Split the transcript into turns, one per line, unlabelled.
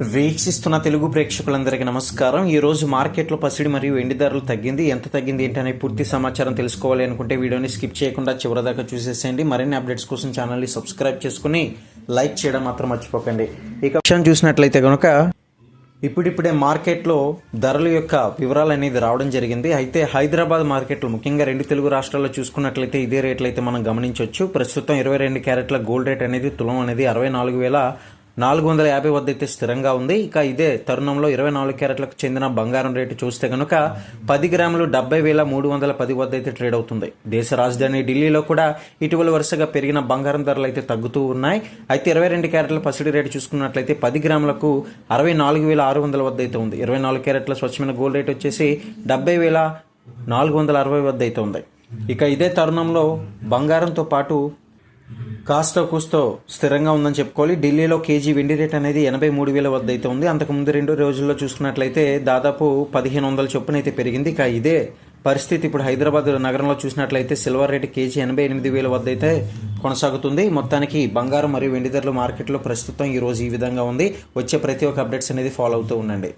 వీక్షిస్తున్న తెలుగు ప్రేక్షకులందరికీ నమస్కారం. ఈ రోజు మార్కెట్లో పసిడి మరియు వెండి ధరలు తగ్గింది. ఎంత తగ్గింది ఏంటనే పూర్తి సమాచారం తెలుసుకోవాలి అనుకుంటే వీడియోని స్కిప్ చేయకుండా చివరిదాకా చూసేసేయండి. మరిన్ని అప్డేట్స్ కోసం ఛానల్ని సబ్స్క్రైబ్ చేసుకుని లైక్ చేయడం మాత్రం మర్చిపోకండి. ఇక విషయం చూసినట్లయితే కనుక ఇప్పుడిప్పుడే మార్కెట్లో ధరల యొక్క వివరాలు అనేది రావడం జరిగింది. అయితే హైదరాబాద్ మార్కెట్లో ముఖ్యంగా రెండు తెలుగు రాష్ట్రాల్లో చూసుకున్నట్లయితే ఇదే రేట్లు అయితే మనం గమనించవచ్చు. ప్రస్తుతం 22 క్యారెట్ల గోల్డ్ రేట్ అనేది తులం అనేది 64,450 వద్ద అయితే స్థిరంగా ఉంది. ఇక ఇదే తరుణంలో 24 క్యారెట్లకు చెందిన బంగారం రేటు చూస్తే కనుక 10 గ్రాములు 70,310 వద్ద అయితే ట్రేడ్ అవుతుంది. దేశ రాజధాని ఢిల్లీలో కూడా ఇటీవల వరుసగా పెరిగిన బంగారం ధరలు అయితే తగ్గుతూ ఉన్నాయి. అయితే 22 క్యారెట్ల పసిడి రేటు చూసుకున్నట్లయితే 10 గ్రాములకు 64,600 వద్ద అయితే ఉంది. 24 క్యారెట్ల స్వచ్ఛమైన గోల్డ్ రేట్ వచ్చేసి 70,460 వద్ద అయితే ఉంది. ఇక ఇదే తరుణంలో బంగారంతో పాటు కాస్త కూస్తో స్థిరంగా ఉందని చెప్పుకోవాలి. ఢిల్లీలో కేజీ వెండి రేట్ అనేది 83,000 వద్ద అయితే ఉంది. అంతకుముందు 2 రోజుల్లో చూసుకున్నట్లయితే దాదాపు 1,500 చొప్పున అయితే పెరిగింది. ఇక ఇదే పరిస్థితి ఇప్పుడు హైదరాబాద్ నగరంలో చూసినట్లయితే సిల్వర్ రేట్ కేజీ 88,000 వద్ద అయితే కొనసాగుతుంది. మొత్తానికి బంగారం మరియు వెండి ధరలు మార్కెట్లో ప్రస్తుతం ఈ రోజు ఈ విధంగా ఉంది. వచ్చే ప్రతి ఒక్క అప్డేట్స్ అనేది ఫాలో అవుతూ ఉండండి.